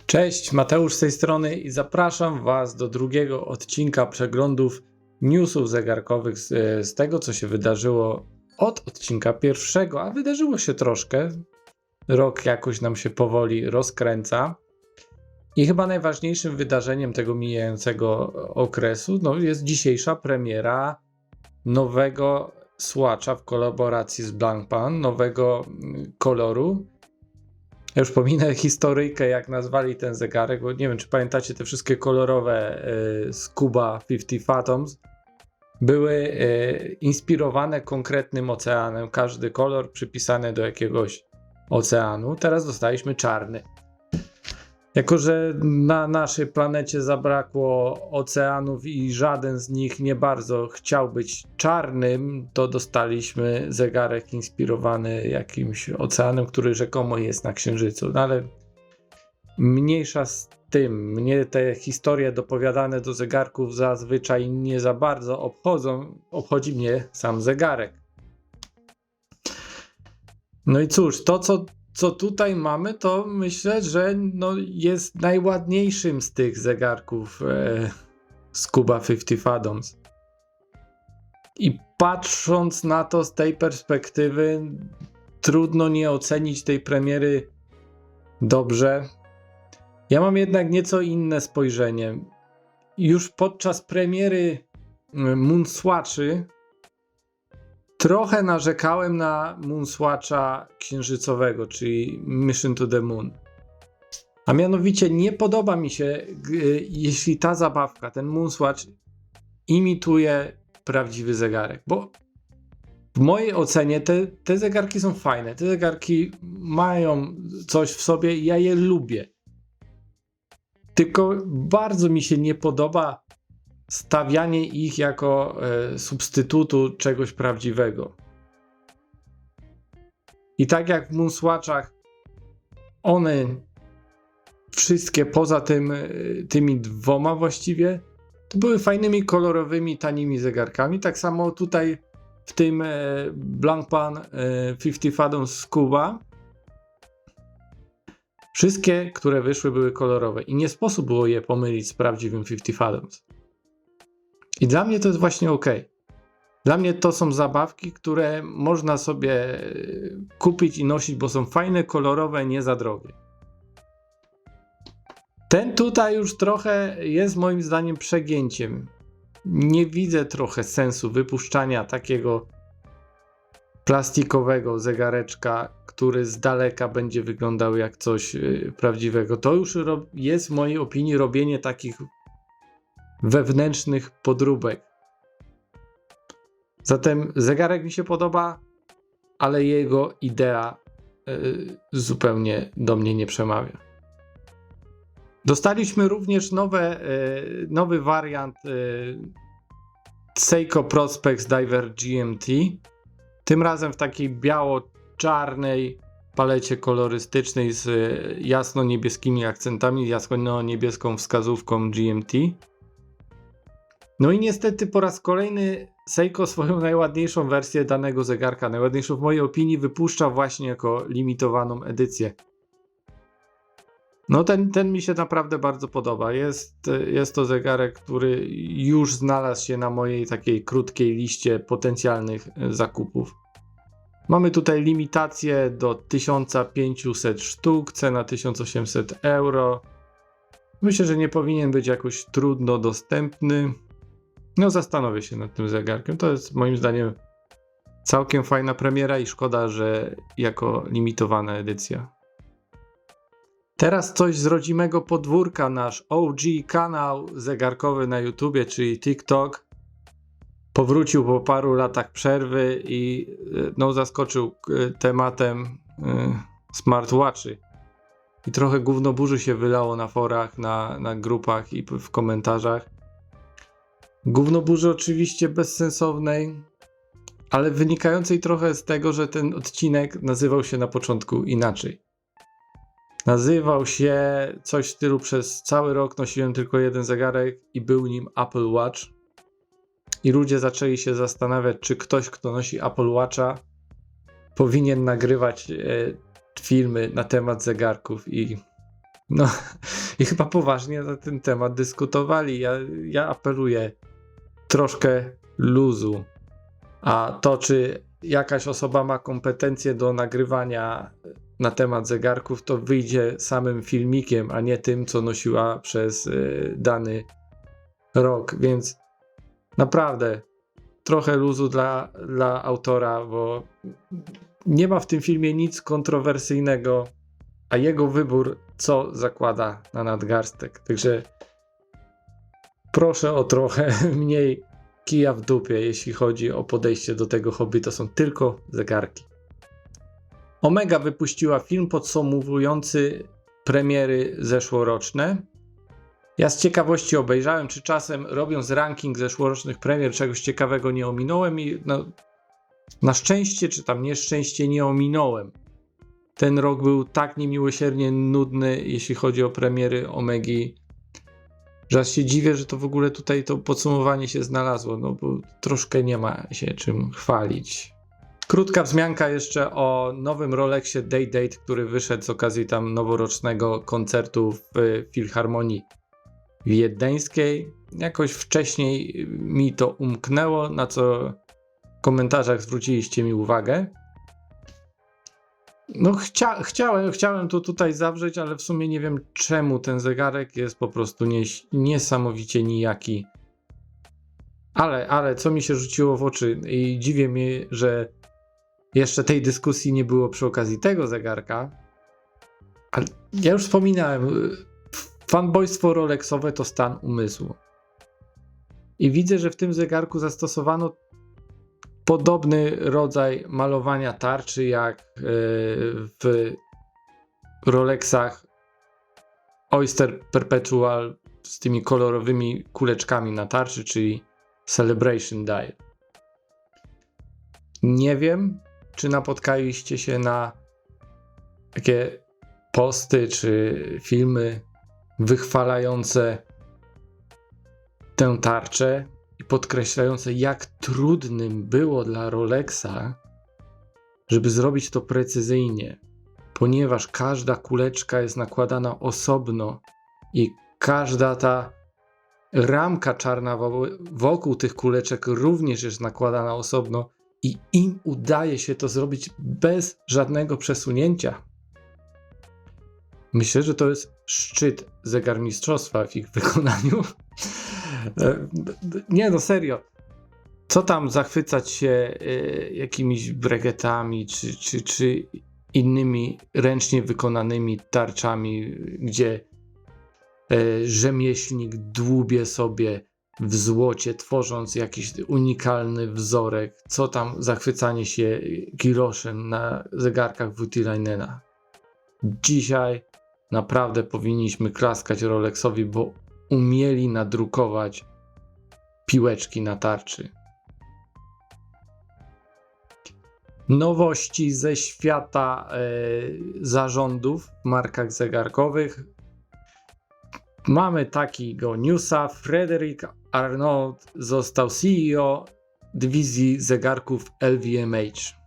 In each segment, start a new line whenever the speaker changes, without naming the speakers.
Cześć, Mateusz z tej strony i zapraszam Was do drugiego odcinka przeglądów newsów zegarkowych z tego, co się wydarzyło od odcinka pierwszego, a wydarzyło się troszkę. Rok jakoś nam się powoli rozkręca i chyba najważniejszym wydarzeniem tego mijającego okresu jest dzisiejsza premiera nowego Swatcha w kolaboracji z Blancpain, nowego koloru. Ja już pominę historyjkę, jak nazwali ten zegarek, bo nie wiem, czy pamiętacie te wszystkie kolorowe Scuba 50 Fathoms. Były inspirowane konkretnym oceanem, każdy kolor przypisany do jakiegoś oceanu. Teraz dostaliśmy czarny. Jako że na naszej planecie zabrakło oceanów i żaden z nich nie bardzo chciał być czarnym, to dostaliśmy zegarek inspirowany jakimś oceanem, który rzekomo jest na Księżycu. No ale mniejsza z tym. Mnie te historie dopowiadane do zegarków zazwyczaj nie za bardzo obchodzą. Obchodzi mnie sam zegarek. No i cóż, to co tutaj mamy, to myślę, że jest najładniejszym z tych zegarków Scuba 50 Fathoms. I patrząc na to z tej perspektywy, trudno nie ocenić tej premiery dobrze. Ja mam jednak nieco inne spojrzenie. Już podczas premiery Moonswatchy trochę narzekałem na Moonswatcha księżycowego, czyli Mission to the Moon. A mianowicie nie podoba mi się, jeśli ta zabawka, ten Moonswatch imituje prawdziwy zegarek, bo w mojej ocenie te zegarki są fajne, te zegarki mają coś w sobie i ja je lubię. Tylko bardzo mi się nie podoba stawianie ich jako substytutu czegoś prawdziwego. I tak jak w Moonswatchach one wszystkie poza tymi dwoma właściwie to były fajnymi, kolorowymi, tanimi zegarkami. Tak samo tutaj w tym Blancpain 50 Fathoms Scuba wszystkie, które wyszły, były kolorowe i nie sposób było je pomylić z prawdziwym 50 Fathoms. I dla mnie to jest właśnie ok. Dla mnie to są zabawki, które można sobie kupić i nosić, bo są fajne, kolorowe, nie za drogie. Ten tutaj już trochę jest moim zdaniem przegięciem. Nie widzę trochę sensu wypuszczania takiego plastikowego zegareczka, który z daleka będzie wyglądał jak coś prawdziwego. To już jest w mojej opinii robienie takich wewnętrznych podróbek. Zatem zegarek mi się podoba, ale jego idea zupełnie do mnie nie przemawia. Dostaliśmy również nowy wariant Seiko Prospex Diver GMT. Tym razem w takiej biało-czarnej palecie kolorystycznej z jasno-niebieskimi akcentami, jasno-niebieską wskazówką GMT. No i niestety po raz kolejny Seiko swoją najładniejszą wersję danego zegarka, najładniejszą w mojej opinii, wypuszcza właśnie jako limitowaną edycję. No ten mi się naprawdę bardzo podoba. Jest to zegarek, który już znalazł się na mojej takiej krótkiej liście potencjalnych zakupów. Mamy tutaj limitację do 1500 sztuk, cena 1800 euro. Myślę, że nie powinien być jakoś trudno dostępny. No zastanowię się nad tym zegarkiem. To jest moim zdaniem całkiem fajna premiera i szkoda, że jako limitowana edycja. Teraz coś z rodzimego podwórka. Nasz OG kanał zegarkowy na YouTubie, czyli TikTok, powrócił po paru latach przerwy i zaskoczył tematem smartwatchy. I trochę gównoburzy się wylało na forach, na grupach i w komentarzach. Gównoburzy oczywiście bezsensownej, ale wynikającej trochę z tego, że ten odcinek nazywał się na początku inaczej. Nazywał się coś w stylu: przez cały rok nosiłem tylko jeden zegarek i był nim Apple Watch. I ludzie zaczęli się zastanawiać, czy ktoś, kto nosi Apple Watcha, powinien nagrywać filmy na temat zegarków i No i chyba poważnie na ten temat dyskutowali. Ja apeluję troszkę luzu. A to, czy jakaś osoba ma kompetencje do nagrywania na temat zegarków, to wyjdzie samym filmikiem, a nie tym, co nosiła przez dany rok. Więc naprawdę trochę luzu dla autora, bo nie ma w tym filmie nic kontrowersyjnego, a jego wybór co zakłada na nadgarstek. Także proszę o trochę mniej kija w dupie, jeśli chodzi o podejście do tego hobby. To są tylko zegarki. Omega wypuściła film podsumowujący premiery zeszłoroczne. Ja z ciekawości obejrzałem, czy czasem robiąc ranking zeszłorocznych premier czegoś ciekawego nie ominąłem i na szczęście, czy tam nieszczęście nie ominąłem. Ten rok był tak niemiłosiernie nudny, jeśli chodzi o premiery Omegi, że aż się dziwię, że to w ogóle tutaj to podsumowanie się znalazło, no bo troszkę nie ma się czym chwalić. Krótka wzmianka jeszcze o nowym Rolexie Day-Date, który wyszedł z okazji tam noworocznego koncertu w Filharmonii Wiedeńskiej. Jakoś wcześniej mi to umknęło, na co w komentarzach zwróciliście mi uwagę. No chciałem to tutaj zawrzeć, ale w sumie nie wiem czemu ten zegarek jest po prostu niesamowicie nijaki. Ale co mi się rzuciło w oczy i dziwię mnie, że jeszcze tej dyskusji nie było przy okazji tego zegarka. Ale ja już wspominałem, fanboystwo Rolexowe to stan umysłu. I widzę, że w tym zegarku zastosowano podobny rodzaj malowania tarczy jak w Rolexach Oyster Perpetual z tymi kolorowymi kuleczkami na tarczy, czyli Celebration Dial. Nie wiem, czy napotkaliście się na takie posty czy filmy wychwalające tę tarczę i podkreślające, jak trudnym było dla Rolexa, żeby zrobić to precyzyjnie, ponieważ każda kuleczka jest nakładana osobno i każda ta ramka czarna wokół tych kuleczek również jest nakładana osobno i im udaje się to zrobić bez żadnego przesunięcia. Myślę, że to jest szczyt zegarmistrzostwa w ich wykonaniu. Nie no, serio. Co tam zachwycać się jakimiś bregetami czy innymi ręcznie wykonanymi tarczami, gdzie rzemieślnik dłubie sobie w złocie, tworząc jakiś unikalny wzorek. Co tam zachwycanie się giloszem na zegarkach Voutilainena. Dzisiaj naprawdę powinniśmy klaskać Rolexowi, bo umieli nadrukować piłeczki na tarczy. Nowości ze świata zarządów w markach zegarkowych. Mamy takiego newsa. Frederic Arnault został CEO dywizji zegarków LVMH.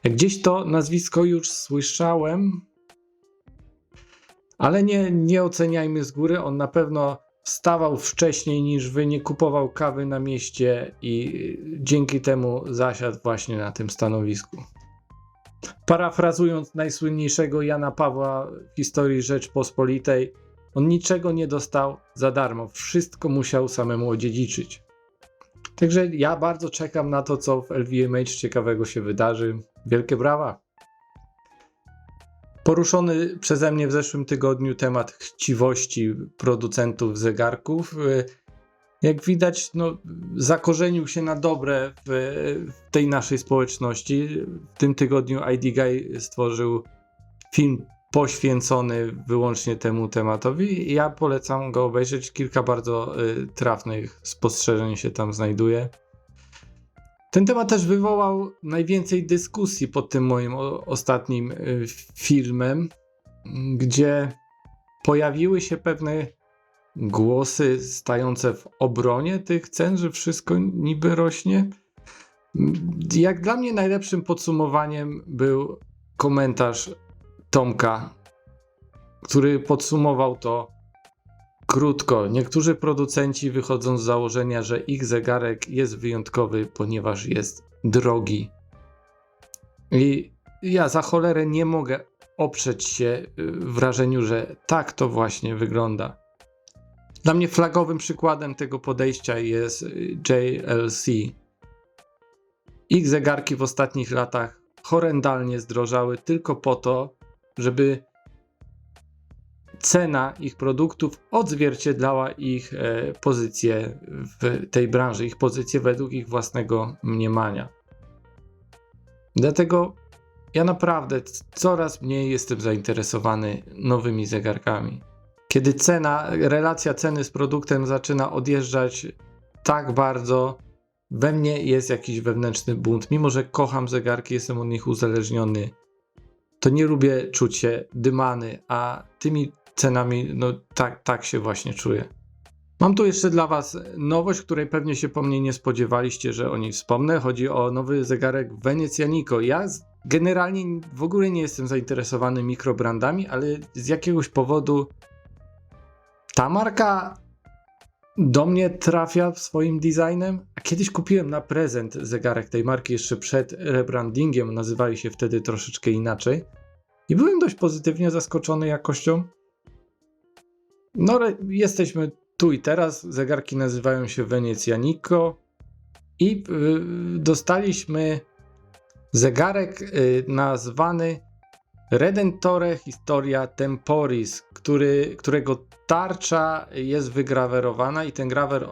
Jak gdzieś to nazwisko już słyszałem, ale nie oceniajmy z góry. On na pewno wstawał wcześniej niż wy, nie kupował kawy na mieście i dzięki temu zasiadł właśnie na tym stanowisku. Parafrazując najsłynniejszego Jana Pawła w historii Rzeczpospolitej, on niczego nie dostał za darmo, wszystko musiał samemu odziedziczyć. Także ja bardzo czekam na to, co w LVMH ciekawego się wydarzy. Wielkie brawa! Poruszony przeze mnie w zeszłym tygodniu temat chciwości producentów zegarków. Jak widać, zakorzenił się na dobre w tej naszej społeczności. W tym tygodniu IDGuy stworzył film poświęcony wyłącznie temu tematowi. Ja polecam go obejrzeć. Kilka bardzo trafnych spostrzeżeń się tam znajduje. Ten temat też wywołał najwięcej dyskusji pod tym moim ostatnim filmem, gdzie pojawiły się pewne głosy stające w obronie tych cen, że wszystko niby rośnie. Jak dla mnie najlepszym podsumowaniem był komentarz Tomka który podsumował to krótko. Niektórzy producenci wychodzą z założenia, że ich zegarek jest wyjątkowy, ponieważ jest drogi. I ja za cholerę nie mogę oprzeć się wrażeniu, że tak to właśnie wygląda. Dla mnie flagowym przykładem tego podejścia jest JLC. Ich zegarki w ostatnich latach horrendalnie zdrożały tylko po to, żeby cena ich produktów odzwierciedlała ich pozycję w tej branży, ich pozycję według ich własnego mniemania. Dlatego ja naprawdę coraz mniej jestem zainteresowany nowymi zegarkami. Kiedy relacja ceny z produktem zaczyna odjeżdżać tak bardzo, we mnie jest jakiś wewnętrzny bunt. Mimo że kocham zegarki, jestem od nich uzależniony, to nie lubię czuć się dymany, a tymi cenami, no tak się właśnie czuję. Mam tu jeszcze dla Was nowość, której pewnie się po mnie nie spodziewaliście, że o niej wspomnę. Chodzi o nowy zegarek Venezianico. Ja generalnie w ogóle nie jestem zainteresowany mikrobrandami, ale z jakiegoś powodu ta marka do mnie trafia swoim designem. A kiedyś kupiłem na prezent zegarek tej marki jeszcze przed rebrandingiem, nazywali się wtedy troszeczkę inaczej. I byłem dość pozytywnie zaskoczony jakością. No ale jesteśmy tu i teraz. Zegarki nazywają się Venezianico i dostaliśmy zegarek nazwany Redentore Historia Temporis, którego tarcza jest wygrawerowana i ten grawer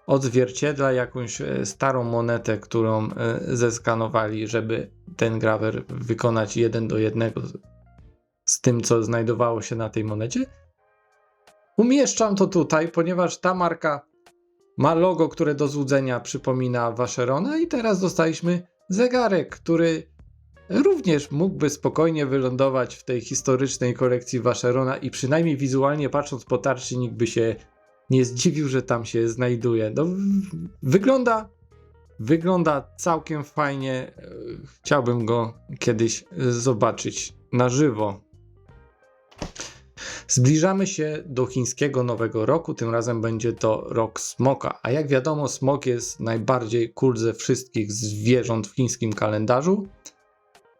odzwierciedla jakąś starą monetę, którą zeskanowali, żeby ten grawer wykonać 1:1 z tym, co znajdowało się na tej monecie. Umieszczam to tutaj, ponieważ ta marka ma logo, które do złudzenia przypomina Vacherona i teraz dostaliśmy zegarek, który również mógłby spokojnie wylądować w tej historycznej kolekcji Vacherona i przynajmniej wizualnie patrząc po tarczy nikt by się nie zdziwił, że tam się znajduje. No, wygląda całkiem fajnie. Chciałbym go kiedyś zobaczyć na żywo. Zbliżamy się do chińskiego Nowego Roku, tym razem będzie to rok smoka, a jak wiadomo smok jest najbardziej cool ze wszystkich zwierząt w chińskim kalendarzu,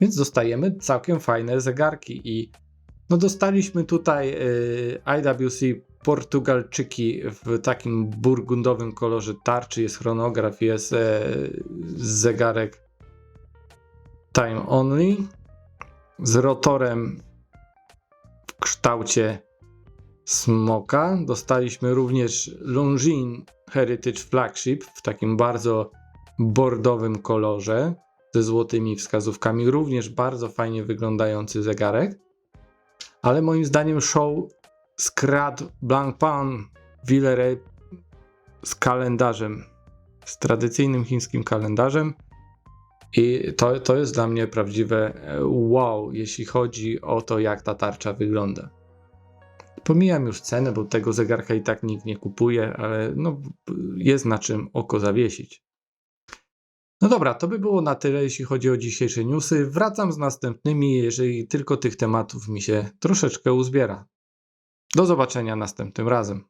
więc dostajemy całkiem fajne zegarki i no dostaliśmy tutaj IWC Portugalczyki w takim burgundowym kolorze tarczy, jest chronograf, jest zegarek time only z rotorem w kształcie smoka. Dostaliśmy również Longines Heritage Flagship w takim bardzo bordowym kolorze ze złotymi wskazówkami. Również bardzo fajnie wyglądający zegarek. Ale moim zdaniem show skradł Blancpain Villeret z kalendarzem. Z tradycyjnym chińskim kalendarzem. I to jest dla mnie prawdziwe wow, jeśli chodzi o to, jak ta tarcza wygląda. Pomijam już cenę, bo tego zegarka i tak nikt nie kupuje, ale no, jest na czym oko zawiesić. No dobra, to by było na tyle, jeśli chodzi o dzisiejsze newsy. Wracam z następnymi, jeżeli tylko tych tematów mi się troszeczkę uzbiera. Do zobaczenia następnym razem.